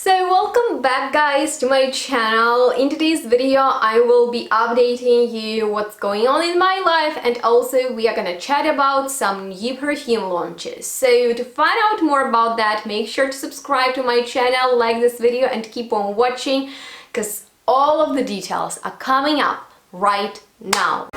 So welcome back guys to my channel. In today's video I will be updating you what's going on in my life, and also we are gonna chat about some new perfume launches. So to find out more about that, make sure to subscribe to my channel, like this video and keep on watching, because all of the details are coming up right now.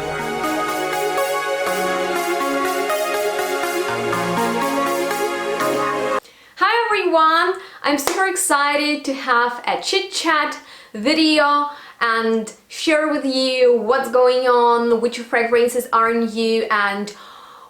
Hi everyone! I'm super excited to have a chit chat video and share with you what's going on, which fragrances are new and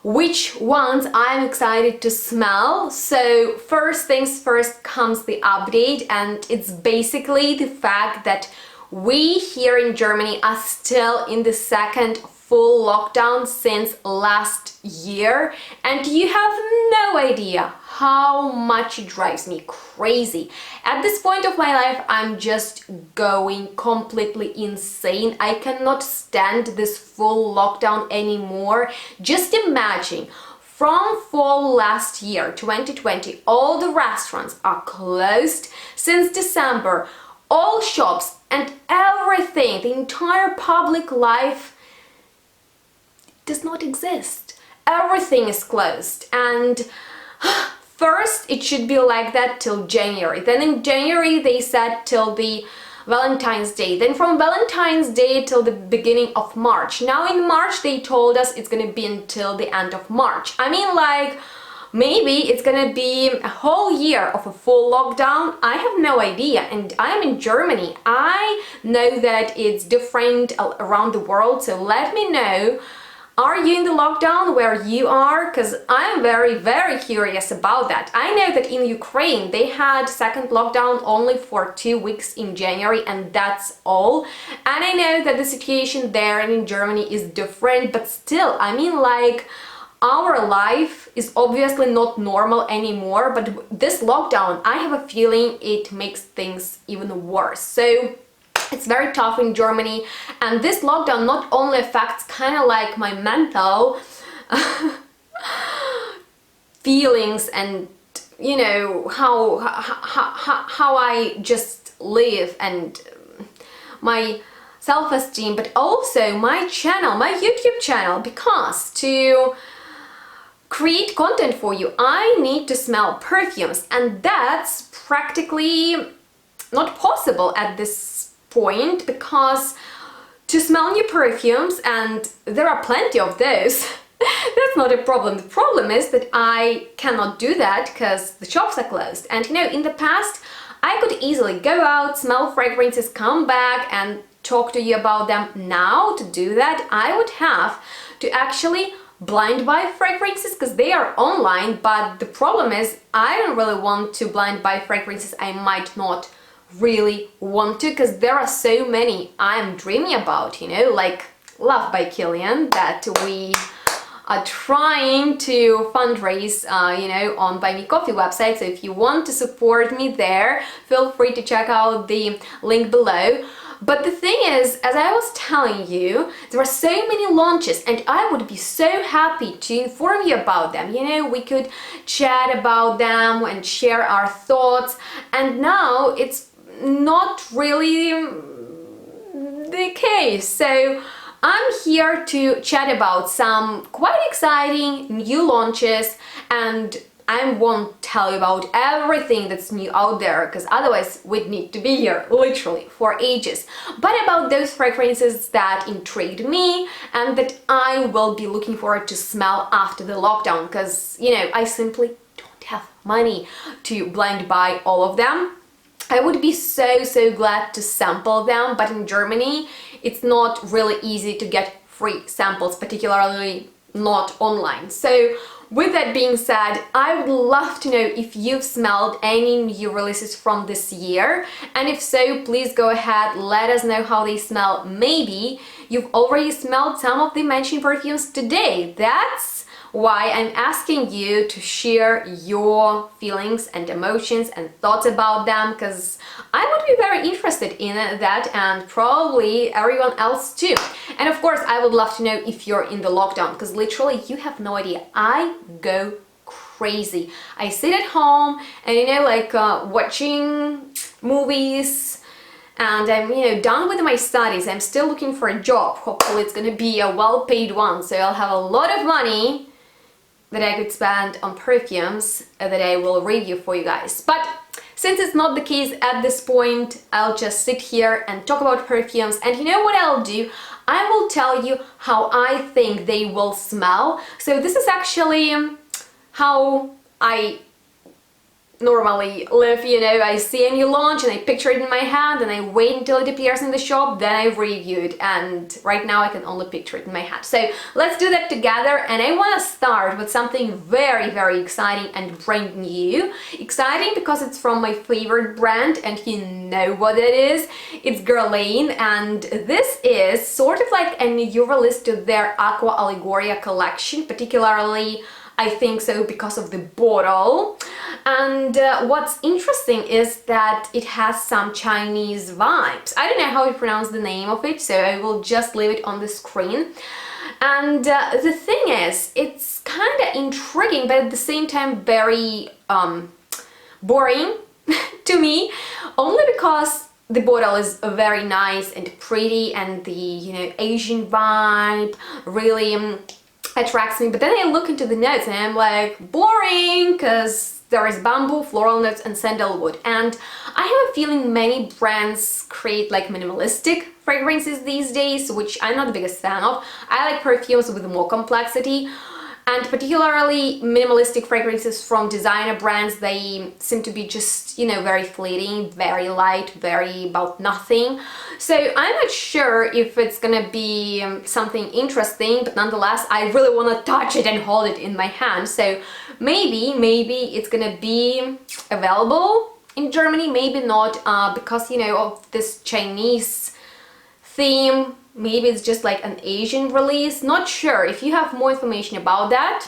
which ones I'm excited to smell. So first things first comes the update, and it's basically the fact that we here in Germany are still in the second full lockdown since last year, and you have no idea how much it drives me crazy. At this point of my life, I'm just going completely insane. I cannot stand this full lockdown anymore. Just imagine, from fall last year, 2020, all the restaurants are closed. Since December, all shops and everything, the entire public life does not exist. Everything is closed, and first it should be like that till January. Then in January they said till the Valentine's Day. Then from Valentine's Day till the beginning of March. Now in March they told us it's gonna be until the end of March. I mean, like, maybe it's gonna be a whole year of a full lockdown. I have no idea, and I am in Germany. I know that it's different around the world, so let me know. Are you in the lockdown where you are? Because I'm very curious about that. I know that in Ukraine they had second lockdown only for 2 weeks in January, and that's all. And I know that the situation there and in Germany is different, but still, I mean, like, our life is obviously not normal anymore, but this lockdown, I have a feeling it makes things even worse. So it's very tough in Germany, and this lockdown not only affects kind of like my mental feelings and, you know, how I just live and my self-esteem, but also my channel, my YouTube channel, because to create content for you I need to smell perfumes, and that's practically not possible at this point, because to smell new perfumes, and there are plenty of those, that's not a problem. The problem is that I cannot do that because the shops are closed. And you know, in the past I could easily go out, smell fragrances, come back and talk to you about them. Now to do that I would have to actually blind buy fragrances because they are online, but the problem is I don't really want to blind buy fragrances I might not really want to, because there are so many I'm dreaming about, you know, like Love by KLEIN that we are trying to fundraise, you know, on Buy Me Coffee website. So if you want to support me there, feel free to check out the link below. But the thing is, as I was telling you, there are so many launches, and I would be so happy to inform you about them. You know, we could chat about them and share our thoughts, and now it's not really the case. So I'm here to chat about some quite exciting new launches, and I won't tell you about everything that's new out there, because otherwise we'd need to be here literally for ages, but about those fragrances that intrigued me and that I will be looking forward to smell after the lockdown, because, you know, I simply don't have money to blind buy all of them. I would be so glad to sample them, but in Germany it's not really easy to get free samples, particularly not online. So with that being said, I would love to know if you've smelled any new releases from this year, and if so, please go ahead, let us know how they smell. Maybe you've already smelled some of the mentioned perfumes today. That's why I'm asking you to share your feelings and emotions and thoughts about them, because I would be very interested in that, and probably everyone else too. And of course I would love to know if you're in the lockdown, because literally you have no idea. I go crazy. I sit at home and, you know, like watching movies, and I'm, you know, done with my studies. I'm still looking for a job. Hopefully it's gonna be a well-paid one, so I'll have a lot of money that I could spend on perfumes that I will review for you guys. But since it's not the case at this point, I'll just sit here and talk about perfumes. And you know what I'll do? I will tell you how I think they will smell. So this is actually how I normally live, you know. I see a new launch and I picture it in my head and I wait until it appears in the shop, then I review it, and right now I can only picture it in my head. So let's do that together, and I want to start with something very, very exciting and brand new. Exciting because it's from my favorite brand, and you know what it is. It's Guerlain, and this is sort of like a new release to their Aqua Allegoria collection, particularly I think so because of the bottle. And what's interesting is that it has some Chinese vibes. I don't know how you pronounce the name of it, so I will just leave it on the screen. And the thing is, it's kind of intriguing, but at the same time very boring to me, only because the bottle is very nice and pretty, and the, you know, Asian vibe really attracts me. But then I look into the notes and I'm like, boring, because there is bamboo, floral notes and sandalwood. And I have a feeling many brands create like minimalistic fragrances these days, which I'm not the biggest fan of. I like perfumes with more complexity, and particularly minimalistic fragrances from designer brands. They seem to be just, you know, very fleeting, very light, very about nothing. So I'm not sure if it's gonna be something interesting, but nonetheless I really want to touch it and hold it in my hand. So maybe it's gonna be available in Germany, maybe not, because, you know, of this Chinese theme. Maybe it's just like an Asian release, not sure. If you have more information about that,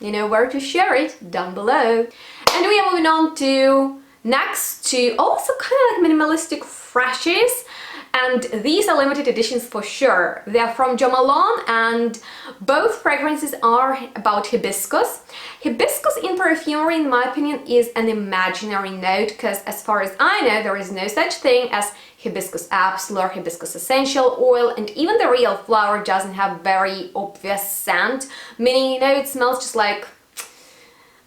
you know where to share it down below. And we are moving on to next to also kind of like minimalistic freshes, and these are limited editions for sure. They are from Jo Malone, and both fragrances are about hibiscus. Hibiscus in perfumery, in my opinion, is an imaginary note, because as far as I know, there is no such thing as hibiscus absolute or hibiscus essential oil, and even the real flower doesn't have very obvious scent, meaning, you know, it smells just like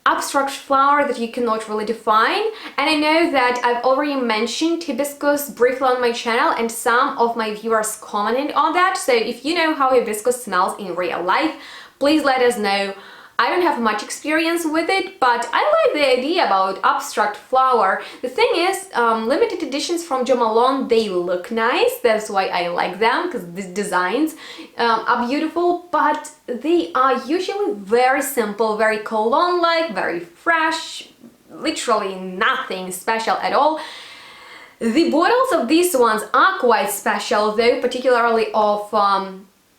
abstract flower that you cannot really define. And I know that I've already mentioned hibiscus briefly on my channel, and some of my viewers commented on that. So if you know how hibiscus smells in real life, please let us know. I don't have much experience with it, but I like the idea about abstract flower. The thing is, limited editions from Jo Malone, they look nice, that's why I like them, because the designs are beautiful, but they are usually very simple, very cologne-like, very fresh, literally nothing special at all. The bottles of these ones are quite special though, particularly of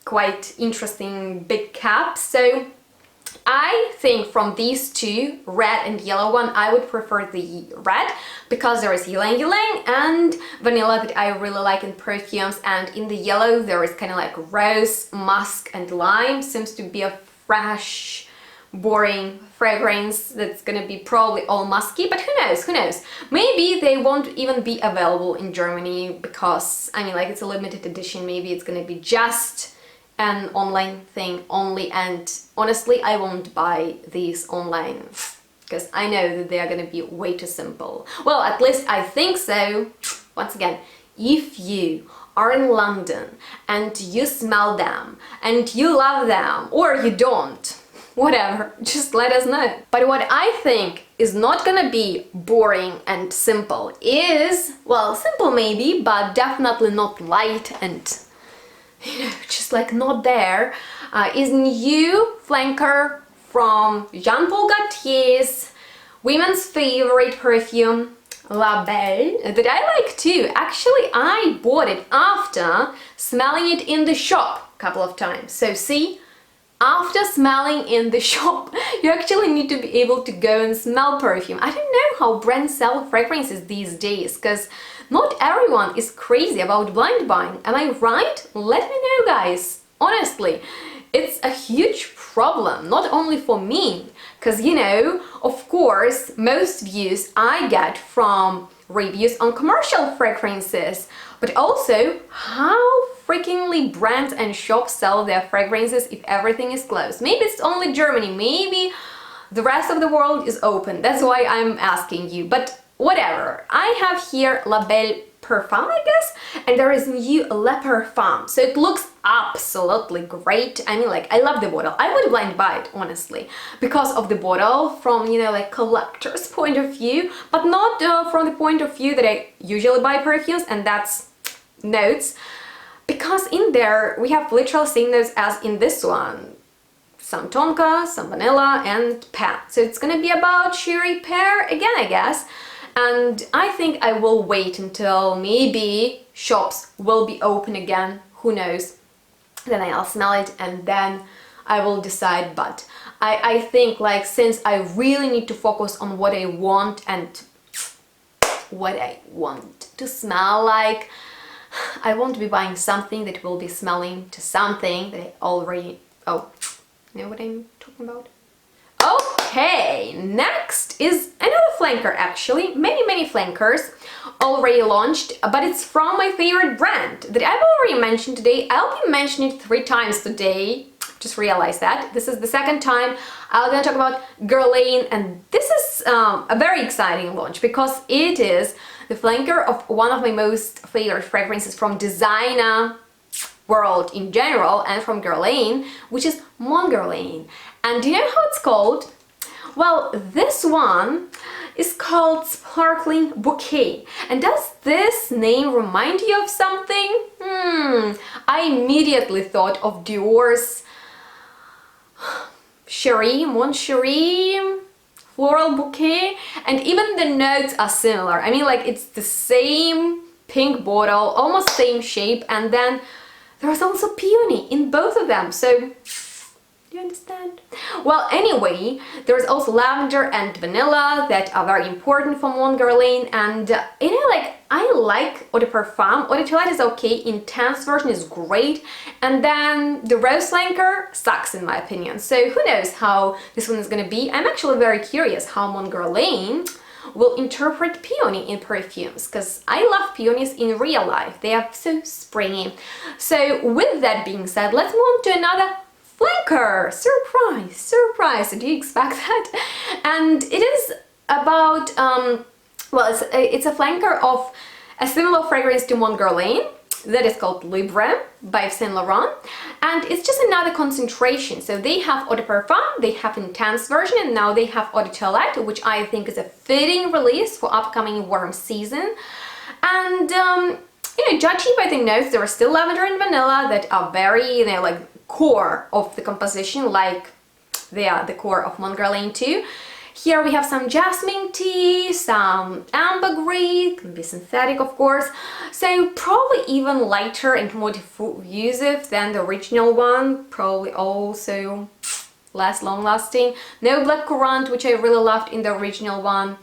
quite interesting big caps. So I think from these two, red and yellow one, I would prefer the red, because there is ylang ylang and vanilla that I really like in perfumes, and in the yellow there is kind of like rose, musk and lime. Seems to be a fresh, boring fragrance that's gonna be probably all musky, but who knows, maybe they won't even be available in Germany, because I mean, like, it's a limited edition. Maybe it's gonna be just an online thing only, and honestly I won't buy these online because I know that they are gonna be way too simple. Well, at least I think so. Once again, if you are in London and you smell them and you love them, or you don't, whatever, just let us know. But what I think is not gonna be boring and simple is, well, simple maybe, but definitely not light and, you know, just like not there, is new flanker from Jean Paul Gaultier's women's favorite perfume, La Belle, that I like too. Actually, I bought it after smelling it in the shop a couple of times. So see, after smelling in the shop, you actually need to be able to go and smell perfume. I don't know how brands sell fragrances these days, because not everyone is crazy about blind buying. Am I right? Let me know, guys. Honestly, it's a huge problem, not only for me, because, you know, of course, most views I get from reviews on commercial fragrances, but also how freakingly brands and shops sell their fragrances if everything is closed. Maybe it's only Germany, maybe the rest of the world is open. That's why I'm asking you, but whatever. I have here La Belle Perfume, I guess, and there is new Le Parfum, so it looks absolutely great. I mean, like, I love the bottle. I would blind buy it, honestly, because of the bottle from, you know, like, collector's point of view, but not from the point of view that I usually buy perfumes, and that's notes, because in there we have literal same notes as in this one. Some tonka, some vanilla, and pan. So it's gonna be about cherry pear again, I guess. And I think I will wait until maybe shops will be open again, who knows. Then I'll smell it and then I will decide. But I think, like, since I really need to focus on what I want and what I want to smell like, I won't be buying something that will be smelling to something that I already... Oh, you know what I'm talking about? Okay, next is another flanker actually. Many flankers already launched, but it's from my favorite brand that I've already mentioned today. I'll be mentioning it 3 times today. Just realized that. This is the 2nd time. I'm gonna talk about Guerlain, and this is a very exciting launch because it is the flanker of one of my most favorite fragrances from designer world in general and from Guerlain, which is Mon Guerlain. And do you know how it's called? Well, this one is called Sparkling Bouquet. And does this name remind you of something? I immediately thought of Dior's Cherie, Mon Cherie Floral Bouquet, and even the notes are similar. I mean, like, it's the same pink bottle, almost same shape, and then there's also peony in both of them, so you understand? Well, anyway, there's also lavender and vanilla that are very important for Mon Guerlain, and you know, like, I like Eau de Parfum. Eau de Toilette is okay, intense version is great, and then the rose flanker sucks in my opinion. So who knows how this one is gonna be. I'm actually very curious how Mon Guerlain will interpret peony in perfumes, because I love peonies in real life. They are so springy. So with that being said, let's move on to another flanker. Surprise, surprise. Did you expect that? And it is about well, it's a flanker of a similar fragrance to Mon Guerlain that is called Libre by Saint Laurent, and it's just another concentration. So they have Eau de Parfum, they have intense version, and now they have Eau de Toilette, which I think is a fitting release for upcoming warm season. And you know, judging by the notes, there are still lavender and vanilla that are very, you know, like, core of the composition, like they are the core of Mon Guerlain too. Here we have some jasmine tea, some ambergris, can be synthetic of course, so probably even lighter and more diffusive than the original one, probably also less long-lasting. No black currant, which I really loved in the original one.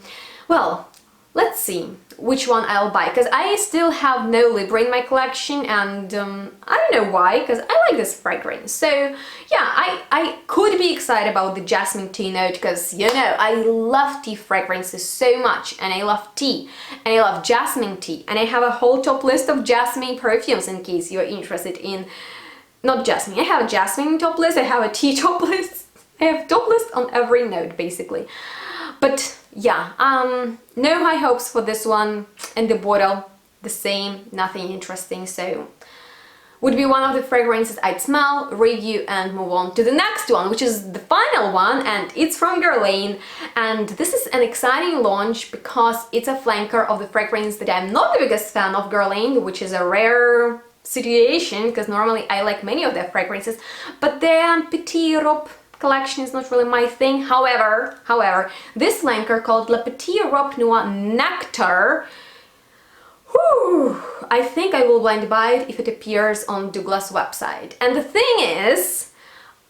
Well, let's see which one I'll buy, because I still have no Libre in my collection, and I don't know why, because I like this fragrance. So yeah, I could be excited about the jasmine tea note, because, you know, I love tea fragrances so much, and I love tea, and I love jasmine tea, and I have a whole top list of jasmine perfumes in case you're interested in, not jasmine, I have a jasmine top list, I have a tea top list, I have top list on every note basically. But yeah, no high hopes for this one, and the bottle the same, nothing interesting, so would be one of the fragrances I'd smell, review, and move on to the next one, which is the final one, and it's from Guerlain. And this is an exciting launch because it's a flanker of the fragrance that I'm not the biggest fan of Guerlain, which is a rare situation because normally I like many of their fragrances, but their Petit Robe collection is not really my thing. However, this flanker called Le Petit Robe Noir Nectar, whew, I think I will blind buy it if it appears on Douglas website. And the thing is,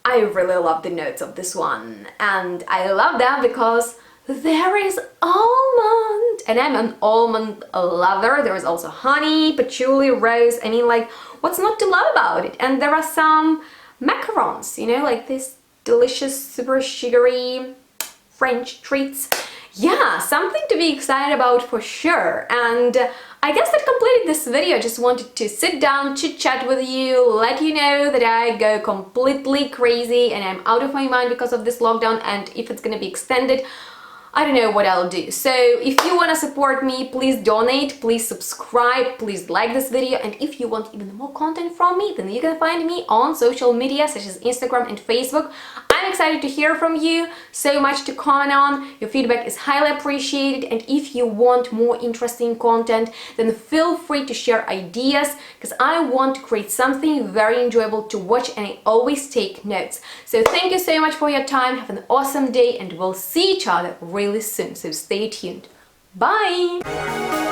I really love the notes of this one, and I love that because there is almond, and I'm an almond lover. There is also honey, patchouli, rose. I mean, like, what's not to love about it? And there are some macarons, you know, like this delicious, super sugary French treats. yeah, something to be excited about for sure. And I guess that completed this video. I just wanted to sit down, chit chat with you, let you know that I go completely crazy and I'm out of my mind because of this lockdown, and if it's gonna be extended, I don't know what I'll do. So if you want to support me, please donate, please subscribe, please like this video, and if you want even more content from me, then you can find me on social media such as Instagram and Facebook. I'm excited to hear from you, so much to comment on, your feedback is highly appreciated, and if you want more interesting content, then feel free to share ideas, because I want to create something very enjoyable to watch and I always take notes. So thank you so much for your time, have an awesome day, and we'll see each other really soon, so stay tuned. Bye!